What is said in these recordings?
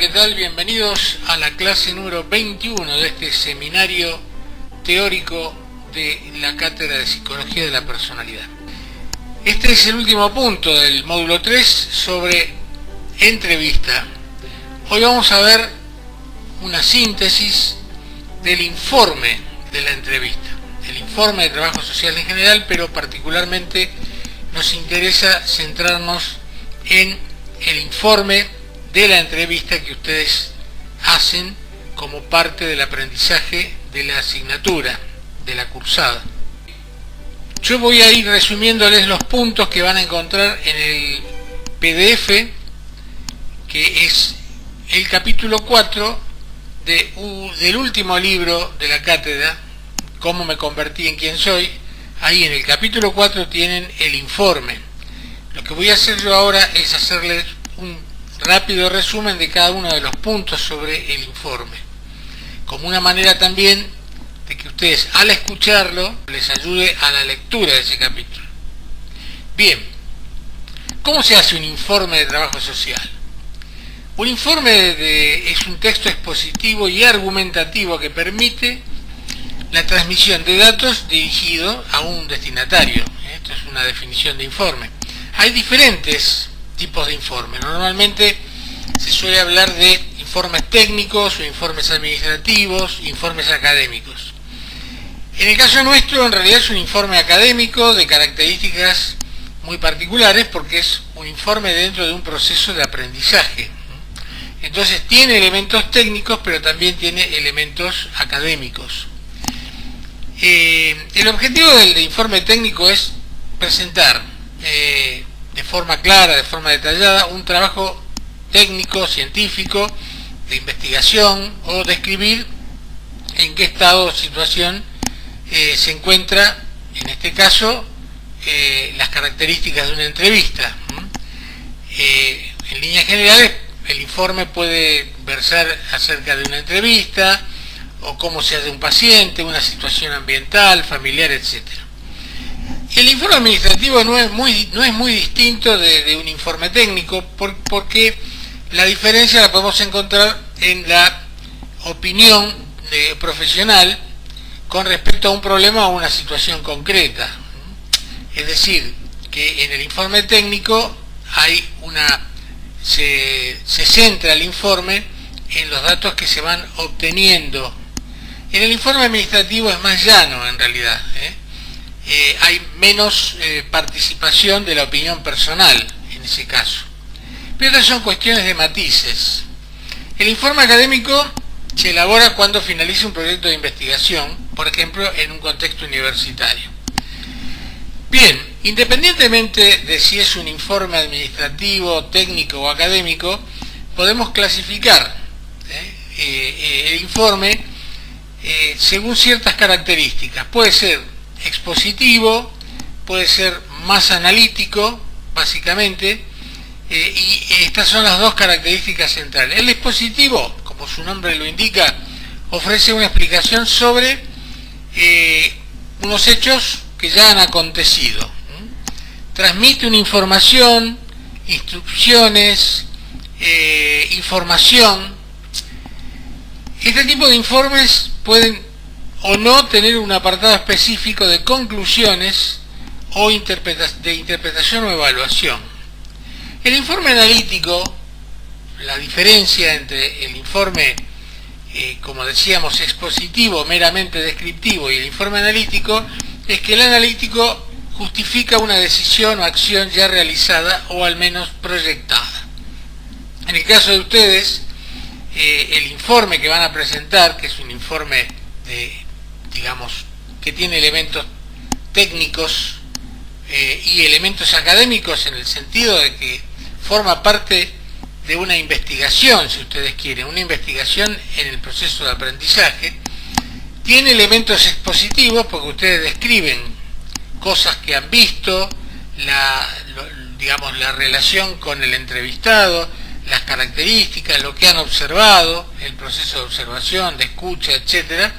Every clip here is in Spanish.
¿qué tal? Bienvenidos a la clase número 21 de este seminario teórico de la Cátedra de Psicología de la Personalidad. Este es el último punto del módulo 3 sobre entrevista. Hoy vamos a ver una síntesis del informe de la entrevista, el informe de trabajo social en general, pero particularmente nos interesa centrarnos en el informe de la entrevista que ustedes hacen como parte del aprendizaje de la asignatura, de la cursada. Yo voy a ir resumiéndoles los puntos que van a encontrar en el PDF, que es el capítulo 4 del último libro de la cátedra, Cómo me convertí en quien soy. Ahí en el capítulo 4 tienen el informe. Lo que voy a hacer yo ahora es hacerles un rápido resumen de cada uno de los puntos sobre el informe, como una manera también de que ustedes al escucharlo les ayude a la lectura de ese capítulo. Bien, ¿cómo se hace un informe de trabajo social? Un informe es un texto expositivo y argumentativo que permite la transmisión de datos dirigido a un destinatario. Esto es una definición de informe. Hay diferentes tipos de informes. Normalmente se suele hablar de informes técnicos o informes administrativos, informes académicos. En el caso nuestro, en realidad es un informe académico de características muy particulares porque es un informe dentro de un proceso de aprendizaje. Entonces tiene elementos técnicos, pero también tiene elementos académicos. El objetivo del informe técnico es presentar de forma clara, de forma detallada, un trabajo técnico, científico, de investigación, o describir en qué estado o situación se encuentra, en este caso, las características de una entrevista. En líneas generales, el informe puede versar acerca de una entrevista, o cómo se hace un paciente, una situación ambiental, familiar, etc. El informe administrativo no es muy distinto de un informe técnico, porque la diferencia la podemos encontrar en la opinión profesional con respecto a un problema o una situación concreta. Es decir, que en el informe técnico se centra el informe en los datos que se van obteniendo. En el informe administrativo es más llano en realidad. Hay menos participación de la opinión personal en ese caso. Pero estas son cuestiones de matices. El informe académico se elabora cuando finaliza un proyecto de investigación, por ejemplo, en un contexto universitario. Bien, independientemente de si es un informe administrativo, técnico o académico, podemos clasificar el informe según ciertas características. Puede ser expositivo, puede ser más analítico, básicamente, y estas son las dos características centrales. El expositivo, como su nombre lo indica, ofrece una explicación sobre unos hechos que ya han acontecido. Transmite una información, instrucciones, información. Este tipo de informes pueden o no tener un apartado específico de conclusiones o de interpretación o evaluación. El informe analítico, la diferencia entre el informe, como decíamos, expositivo, meramente descriptivo, y el informe analítico, es que el analítico justifica una decisión o acción ya realizada o al menos proyectada. En el caso de ustedes, el informe que van a presentar, que es un informe que tiene elementos técnicos y elementos académicos, en el sentido de que forma parte de una investigación, si ustedes quieren, una investigación en el proceso de aprendizaje, tiene elementos expositivos porque ustedes describen cosas que han visto, la relación con el entrevistado, las características, lo que han observado, el proceso de observación, de escucha, etc.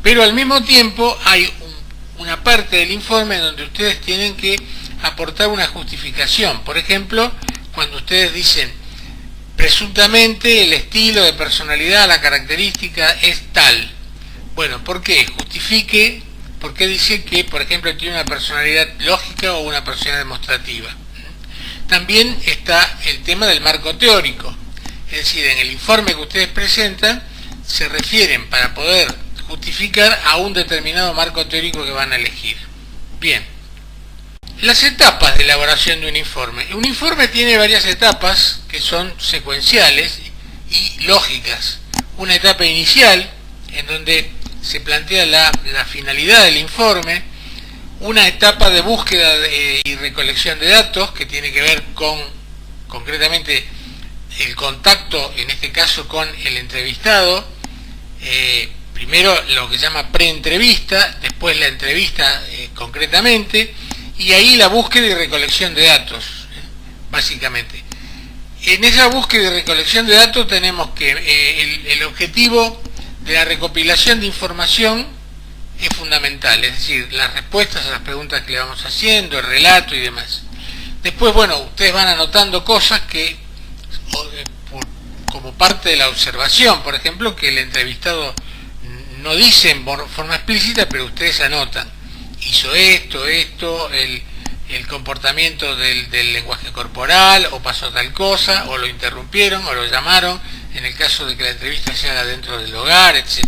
Pero al mismo tiempo hay una parte del informe donde ustedes tienen que aportar una justificación. Por ejemplo, cuando ustedes dicen, presuntamente el estilo de personalidad, la característica es tal. Bueno, ¿por qué? Justifique por qué dice que, por ejemplo, tiene una personalidad lógica o una personalidad demostrativa. También está el tema del marco teórico, es decir, en el informe que ustedes presentan se refieren para poder justificar a un determinado marco teórico que van a elegir. Bien, las etapas de elaboración de un informe. Un informe tiene varias etapas que son secuenciales y lógicas. Una etapa inicial, en donde se plantea la finalidad del informe. Una etapa de búsqueda y recolección de datos, que tiene que ver con, concretamente, el contacto, en este caso, con el entrevistado. Primero lo que se llama preentrevista, después la entrevista concretamente, y ahí la búsqueda y recolección de datos, básicamente. En esa búsqueda y recolección de datos tenemos que el objetivo de la recopilación de información es fundamental, es decir, las respuestas a las preguntas que le vamos haciendo, el relato y demás. Después, bueno, ustedes van anotando cosas que, como parte de la observación, por ejemplo, que el entrevistado no dice en forma explícita, pero ustedes anotan. Hizo esto, el comportamiento del lenguaje corporal, o pasó tal cosa, o lo interrumpieron, o lo llamaron, en el caso de que la entrevista se haga dentro del hogar, etc.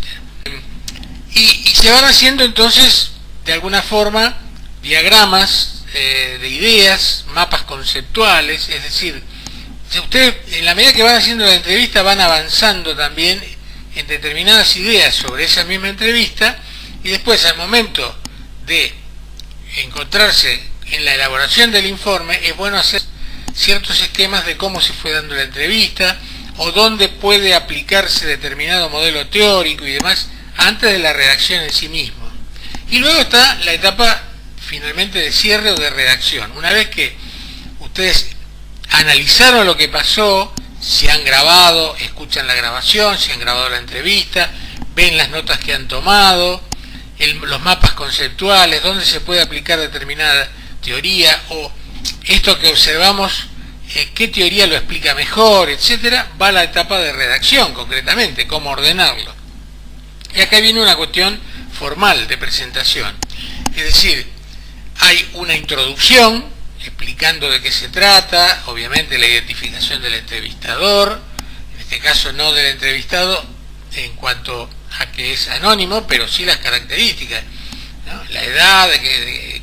Y se van haciendo entonces, de alguna forma, diagramas de ideas, mapas conceptuales, es decir, ustedes en la medida que van haciendo la entrevista van avanzando también en determinadas ideas sobre esa misma entrevista, y después al momento de encontrarse en la elaboración del informe es bueno hacer ciertos esquemas de cómo se fue dando la entrevista o dónde puede aplicarse determinado modelo teórico y demás antes de la redacción en sí mismo. Y luego está la etapa finalmente de cierre o de redacción. Una vez que ustedes analizaron lo que pasó, si han grabado, escuchan la grabación, si han grabado la entrevista, ven las notas que han tomado, los mapas conceptuales, dónde se puede aplicar determinada teoría, o esto que observamos, qué teoría lo explica mejor, etcétera, va a la etapa de redacción concretamente, cómo ordenarlo. Y acá viene una cuestión formal de presentación, es decir, hay una introducción explicando de qué se trata, obviamente la identificación del entrevistador, en este caso no del entrevistado en cuanto a que es anónimo, pero sí las características, ¿no? La edad, de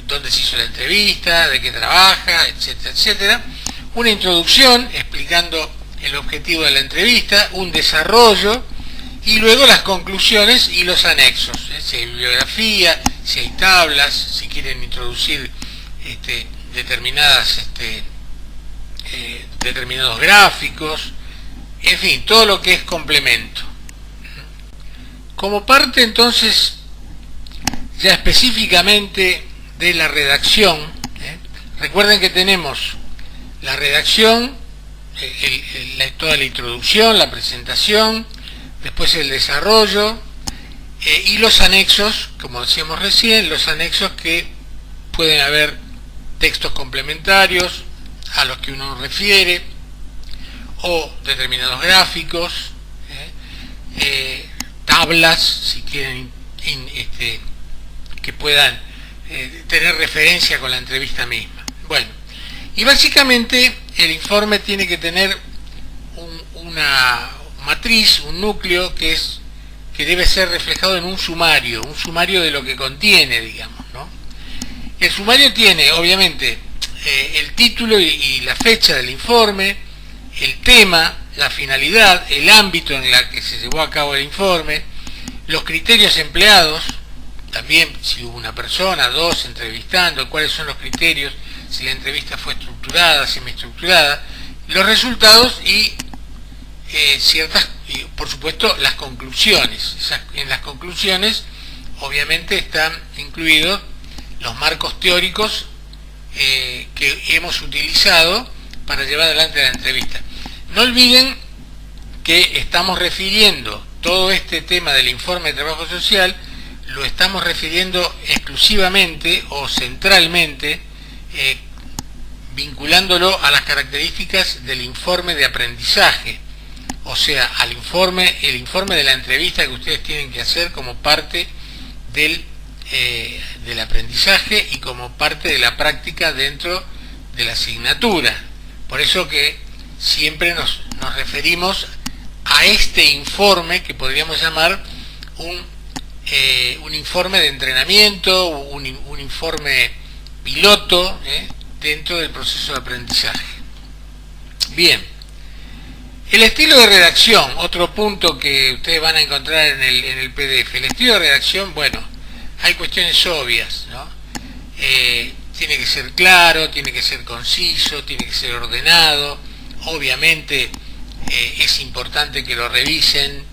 dónde se hizo la entrevista, de qué trabaja, etcétera, etcétera. Una introducción explicando el objetivo de la entrevista, un desarrollo, y luego las conclusiones y los anexos, si hay bibliografía, si hay tablas, si quieren introducir determinados gráficos, en fin, todo lo que es complemento. Como parte entonces ya específicamente de la redacción, recuerden que tenemos la redacción, toda la introducción, la presentación, después el desarrollo y los anexos, como decíamos recién, los anexos que pueden haber textos complementarios a los que uno refiere, o determinados gráficos, tablas, si quieren, que puedan tener referencia con la entrevista misma. Bueno, y básicamente el informe tiene que tener una matriz, un núcleo que debe ser reflejado en un sumario de lo que contiene, digamos, ¿no? El sumario tiene, obviamente, el título y la fecha del informe, el tema, la finalidad, el ámbito en el que se llevó a cabo el informe, los criterios empleados, también si hubo una persona, dos entrevistando, cuáles son los criterios, si la entrevista fue estructurada, semiestructurada, los resultados y por supuesto, las conclusiones. En las conclusiones, obviamente, están incluidos los marcos teóricos que hemos utilizado para llevar adelante la entrevista. No olviden que estamos refiriendo todo este tema del informe de trabajo social, lo estamos refiriendo exclusivamente o centralmente, vinculándolo a las características del informe de aprendizaje, o sea, el informe de la entrevista que ustedes tienen que hacer como parte del aprendizaje y como parte de la práctica dentro de la asignatura. Por eso que siempre nos referimos a este informe que podríamos llamar un informe de entrenamiento, un informe piloto dentro del proceso de aprendizaje. Bien, el estilo de redacción, otro punto que ustedes van a encontrar en el PDF. El estilo de redacción, bueno, hay cuestiones obvias, ¿no? Tiene que ser claro, tiene que ser conciso, tiene que ser ordenado. Obviamente es importante que lo revisen,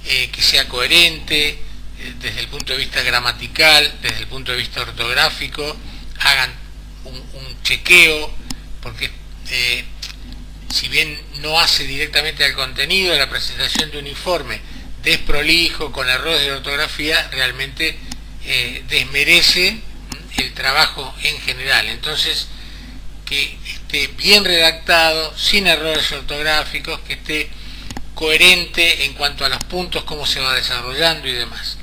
que sea coherente desde el punto de vista gramatical, desde el punto de vista ortográfico, hagan un chequeo, porque si bien no hace directamente al contenido de la presentación de un informe desprolijo, con errores de ortografía, realmente desmerece el trabajo en general. Entonces, que esté bien redactado, sin errores ortográficos, que esté coherente en cuanto a los puntos, cómo se va desarrollando y demás.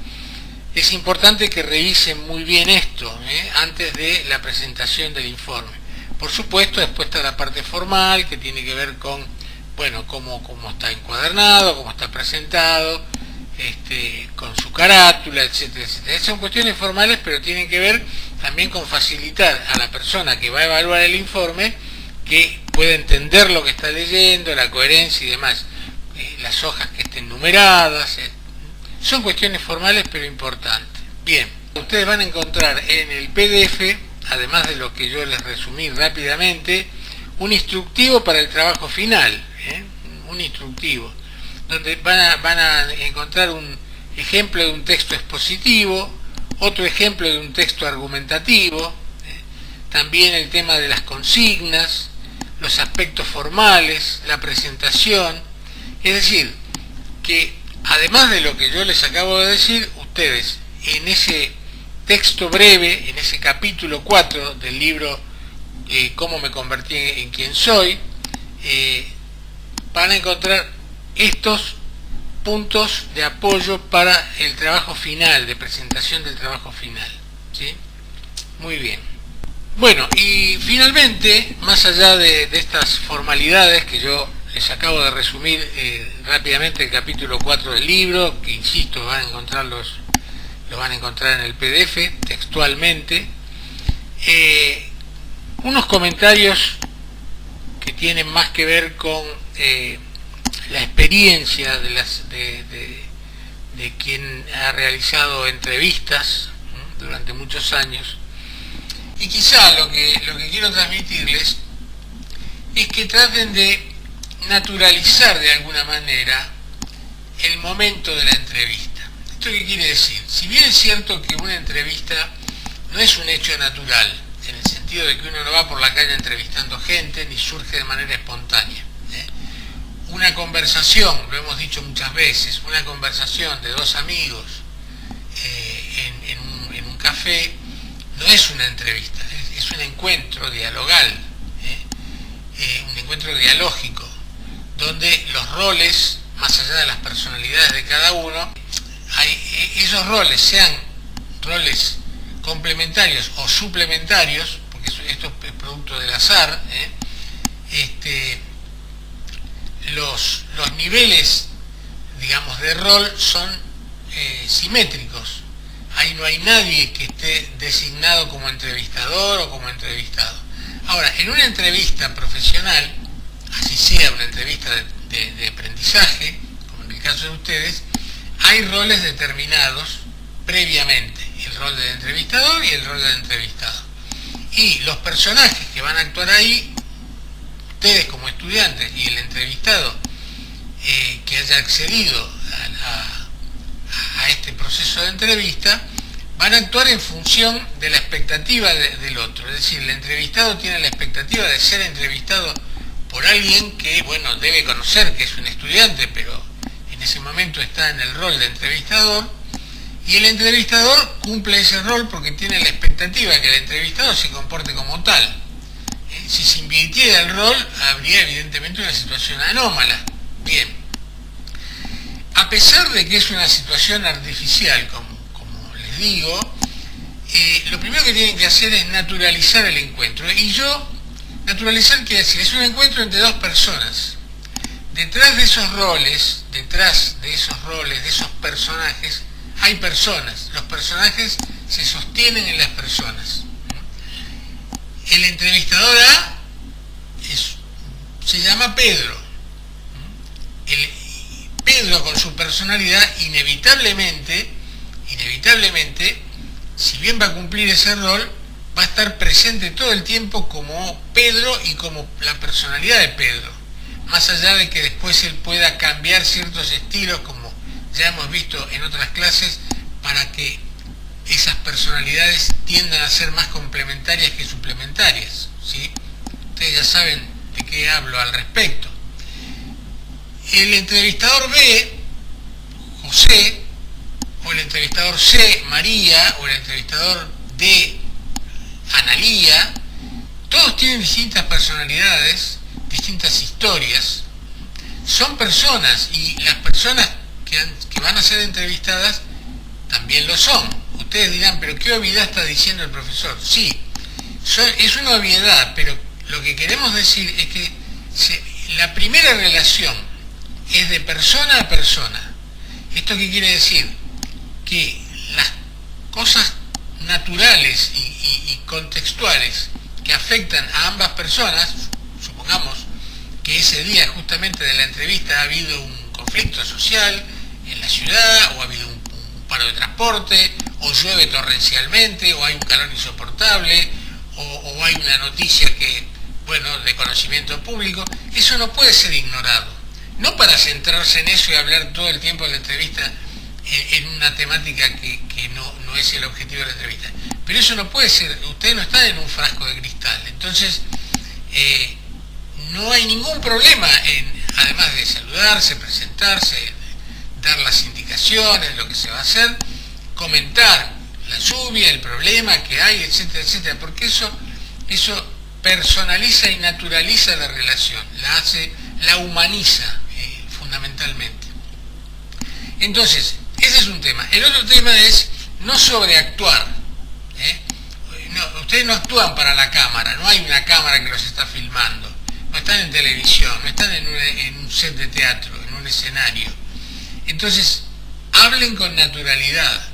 Es importante que revisen muy bien esto antes de la presentación del informe. Por supuesto, después está la parte formal, que tiene que ver con, bueno, cómo está encuadernado, cómo está presentado, con su carátula, etcétera, etcétera. Esas son cuestiones formales, pero tienen que ver también con facilitar a la persona que va a evaluar el informe que pueda entender lo que está leyendo, la coherencia y demás. Las hojas que estén numeradas, son cuestiones formales pero importantes. Bien, ustedes van a encontrar en el PDF, además de lo que yo les resumí rápidamente, un instructivo para el trabajo final, un instructivo, donde van a encontrar un ejemplo de un texto expositivo, otro ejemplo de un texto argumentativo, también el tema de las consignas, los aspectos formales, la presentación. Es decir, que además de lo que yo les acabo de decir, ustedes en ese texto breve, en ese capítulo 4 del libro Cómo me convertí en quien soy, van a encontrar estos puntos de apoyo para el trabajo final, de presentación del trabajo final, ¿sí? Muy bien. Bueno, y finalmente, más allá de estas formalidades que yo les acabo de resumir rápidamente el capítulo 4 del libro, que insisto, lo van a encontrar en el PDF textualmente, unos comentarios que tienen más que ver con la experiencia de quien ha realizado entrevistas durante muchos años. Y quizá lo que quiero transmitirles es que traten de naturalizar de alguna manera el momento de la entrevista. ¿Esto qué quiere decir? Si bien es cierto que una entrevista no es un hecho natural, en el sentido de que uno no va por la calle entrevistando gente, ni surge de manera espontánea. Una conversación, lo hemos dicho muchas veces, una conversación de dos amigos en un café, no es una entrevista, es un encuentro dialogal, un encuentro dialógico, donde los roles, más allá de las personalidades de cada uno, esos roles, sean roles complementarios o suplementarios, porque esto es producto del azar, los niveles, digamos, de rol son simétricos. Ahí no hay nadie que esté designado como entrevistador o como entrevistado. Ahora, en una entrevista profesional, así sea una entrevista de aprendizaje, como en el caso de ustedes, hay roles determinados previamente, el rol del entrevistador y el rol del entrevistado. Y los personajes que van a actuar ahí, ustedes como estudiantes y el entrevistado que haya accedido a este proceso de entrevista, van a actuar en función de la expectativa del otro. Es decir, el entrevistado tiene la expectativa de ser entrevistado por alguien que, bueno, debe conocer que es un estudiante, pero en ese momento está en el rol de entrevistador, y el entrevistador cumple ese rol porque tiene la expectativa de que el entrevistado se comporte como tal. Si se invirtiera el rol, habría evidentemente una situación anómala. Bien. A pesar de que es una situación artificial, como les digo, lo primero que tienen que hacer es naturalizar el encuentro. Naturalizar quiere decir, es un encuentro entre dos personas. Detrás de esos roles, de esos personajes, hay personas. Los personajes se sostienen en las personas. El entrevistador A se llama Pedro. Pedro, con su personalidad, inevitablemente, si bien va a cumplir ese rol, va a estar presente todo el tiempo como Pedro y como la personalidad de Pedro, más allá de que después él pueda cambiar ciertos estilos, como ya hemos visto en otras clases, para que esas personalidades tiendan a ser más complementarias que suplementarias, ¿sí? Ustedes ya saben de qué hablo al respecto. El entrevistador B, José, o el entrevistador C, María, o el entrevistador D, Analía, todos tienen distintas personalidades, distintas historias, son personas, y las personas que van a ser entrevistadas también lo son. Ustedes dirán, pero qué obviedad está diciendo el profesor. Sí, es una obviedad, pero lo que queremos decir es que la primera relación es de persona a persona. ¿Esto qué quiere decir? Que las cosas naturales y contextuales que afectan a ambas personas, supongamos que ese día justamente de la entrevista ha habido un conflicto social en la ciudad, o ha habido un paro de transporte, o llueve torrencialmente, o hay un calor insoportable, o hay una noticia que, bueno, de conocimiento público, eso no puede ser ignorado. No para centrarse en eso y hablar todo el tiempo de la entrevista en una temática que no es el objetivo de la entrevista. Pero eso no puede ser, ustedes no están en un frasco de cristal. Entonces, no hay ningún problema en, además de saludarse, presentarse, dar las indicaciones, lo que se va a hacer, comentar la lluvia, el problema que hay, etcétera, etcétera, porque eso personaliza y naturaliza la relación, la humaniza fundamentalmente. Entonces, ese es un tema. El otro tema es no sobreactuar. Ustedes no actúan para la cámara, no hay una cámara que los está filmando, no están en televisión, no están en un set de teatro, en un escenario. Entonces, hablen con naturalidad,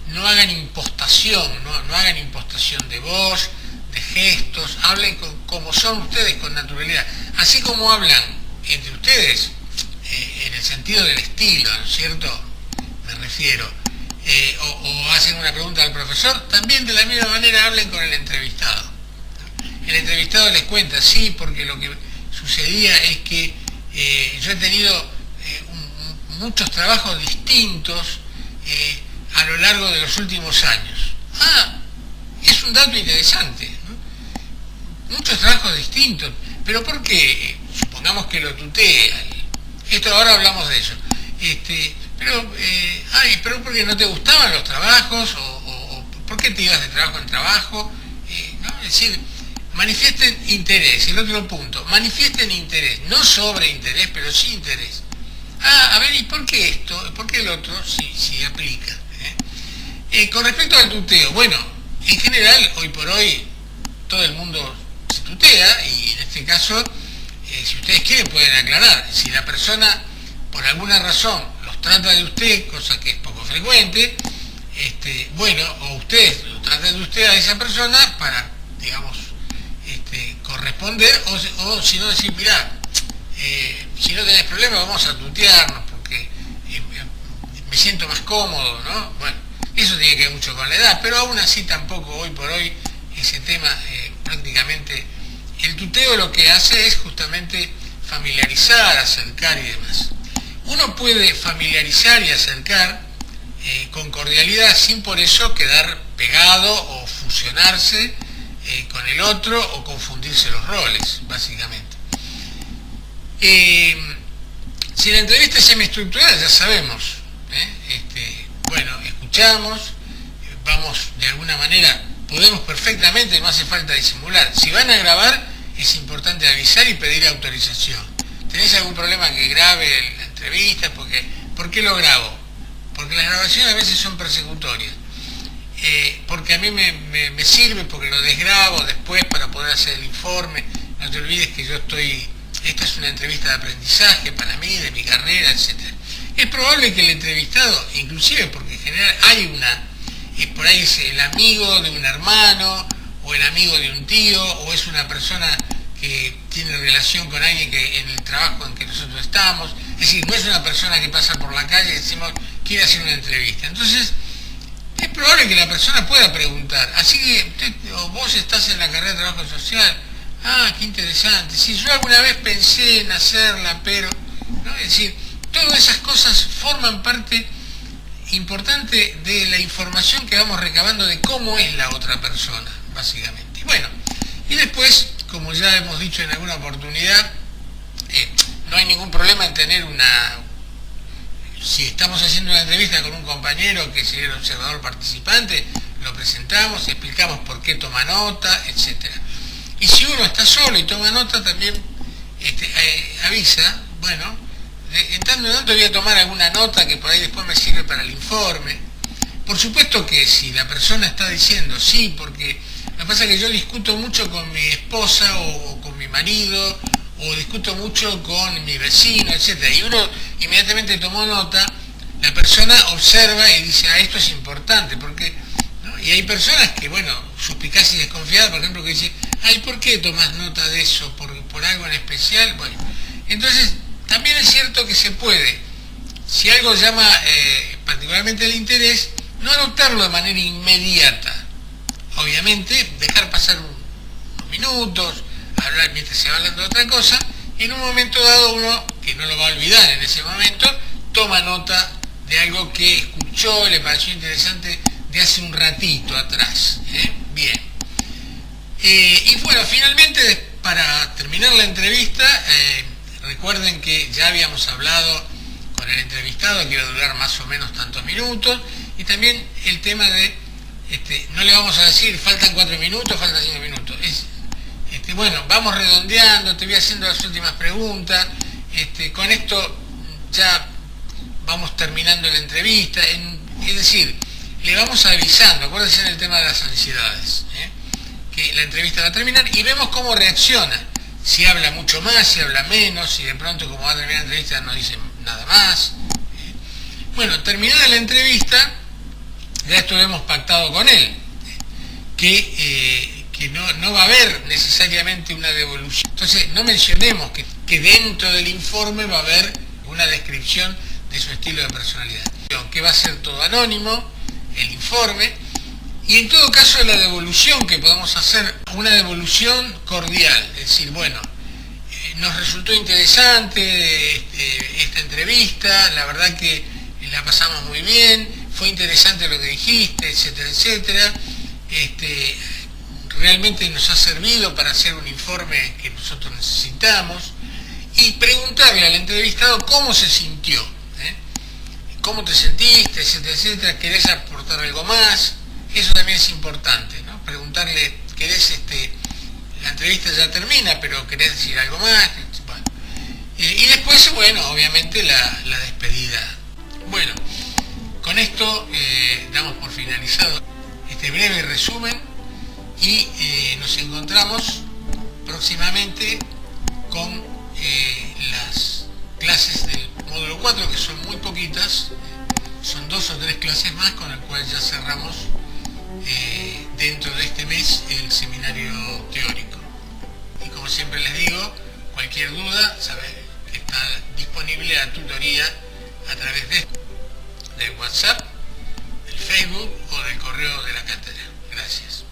no hagan impostación, no hagan impostación de voz, de gestos, hablen como son ustedes, con naturalidad. Así como hablan entre ustedes, en el sentido del estilo, ¿no es cierto? Me refiero. O hacen una pregunta al profesor, también de la misma manera hablen con el entrevistado. El entrevistado les cuenta, sí, porque lo que sucedía es que yo he tenido muchos trabajos distintos a lo largo de los últimos años. Es un dato interesante, ¿no? Muchos trabajos distintos, pero ¿por qué? Supongamos que lo tutee. Esto ahora hablamos de eso. Pero ¿por qué no te gustaban los trabajos? ¿O por qué te ibas de trabajo en trabajo? ¿No? Es decir, manifiesten interés. El otro punto, manifiesten interés, no sobre interés, pero sí interés. A ver, ¿y por qué esto? ¿Por qué el otro? Si aplica. Con respecto al tuteo, bueno, en general, hoy por hoy, todo el mundo se tutea, y en este caso, si ustedes quieren pueden aclarar. Si la persona, por alguna razón, los trata de usted, cosa que es poco frecuente, bueno, o ustedes lo tratan de usted a esa persona para, digamos, corresponder, o si no decir, mirá, si no tenés problema vamos a tutearnos porque me siento más cómodo, ¿no? Bueno, eso tiene que ver mucho con la edad, pero aún así tampoco hoy por hoy ese tema prácticamente, el tuteo lo que hace es justamente familiarizar, acercar y demás. Uno puede familiarizar y acercar con cordialidad sin por eso quedar pegado o fusionarse con el otro o confundirse los roles, básicamente. Si la entrevista es semiestructurada, ya sabemos, bueno, escuchamos, vamos de alguna manera, podemos perfectamente, no hace falta disimular. Si van a grabar, es importante avisar y pedir autorización. ¿Tenés algún problema que grabe la entrevista? ¿Por qué lo grabo? Porque las grabaciones a veces son persecutorias. Porque a mí me sirve, porque lo desgrabo después para poder hacer el informe. No te olvides que esta es una entrevista de aprendizaje para mí, de mi carrera, etc. Es probable que el entrevistado, inclusive porque en general por ahí es el amigo de un hermano, o el amigo de un tío, o es una persona que tiene relación con alguien en el trabajo en que nosotros estamos. Es decir, no es una persona que pasa por la calle y decimos, quiere hacer una entrevista. Entonces, es probable que la persona pueda preguntar. Así que vos estás en la carrera de trabajo social. Ah, qué interesante. Si yo alguna vez pensé en hacerla, pero... ¿no? Es decir, todas esas cosas forman parte importante de la información que vamos recabando de cómo es la otra persona, básicamente. Bueno, y después, como ya hemos dicho en alguna oportunidad, no hay ningún problema en tener si estamos haciendo una entrevista con un compañero que sería el observador participante, lo presentamos, explicamos por qué toma nota, etc. Y si uno está solo y toma nota, también avisa, bueno, en tanto en tanto voy a tomar alguna nota que por ahí después me sirve para el informe. Por supuesto que si la persona está diciendo sí, porque lo que pasa es que yo discuto mucho con mi esposa o con mi marido, o discuto mucho con mi vecino, etc. Y uno inmediatamente tomó nota, la persona observa y dice, esto es importante, porque... ¿no? Y hay personas que, bueno, suspicaz y desconfiadas, por ejemplo, que dicen, ¿por qué tomas nota de eso? ¿Por algo en especial? Bueno, entonces, también es cierto que se puede, si algo llama particularmente el interés, no anotarlo de manera inmediata. Obviamente, dejar pasar unos minutos, hablar mientras se va hablando de otra cosa, y en un momento dado uno, que no lo va a olvidar en ese momento, toma nota de algo que escuchó, le pareció interesante de hace un ratito atrás. Bien. Y bueno, finalmente, para terminar la entrevista, recuerden que ya habíamos hablado con el entrevistado que iba a durar más o menos tantos minutos, y también el tema de, no le vamos a decir faltan 4 minutos, faltan 5 minutos, bueno, vamos redondeando, te voy haciendo las últimas preguntas, con esto ya vamos terminando la entrevista, es decir, le vamos avisando, acuérdense en el tema de las ansiedades, que la entrevista va a terminar y vemos cómo reacciona, si habla mucho más, si habla menos, si de pronto como va a terminar la entrevista no dice nada más. Bueno, terminada la entrevista, ya esto lo hemos pactado con él, que no va a haber necesariamente una devolución. Entonces, no mencionemos que dentro del informe va a haber una descripción de su estilo de personalidad, que va a ser todo anónimo, el informe, y en todo caso la devolución que podamos hacer, una devolución cordial, es decir, bueno, nos resultó interesante esta entrevista, la verdad que la pasamos muy bien, fue interesante lo que dijiste, etcétera, etcétera, realmente nos ha servido para hacer un informe que nosotros necesitamos, y preguntarle al entrevistado cómo se sintió, cómo te sentiste, etcétera, etcétera, querés aportar algo más, eso también es importante, ¿no? Preguntarle, la entrevista ya termina, pero querés decir algo más, bueno. Y después, bueno, obviamente la despedida. Bueno, con esto damos por finalizado este breve resumen y nos encontramos próximamente con las clases del módulo 4, que son muy poquitas, son 2 o 3 clases más, con el cual ya cerramos dentro de este mes el seminario teórico. Y como siempre les digo, cualquier duda, saben que está disponible la tutoría a través del WhatsApp, del Facebook o del correo de la cátedra. Gracias.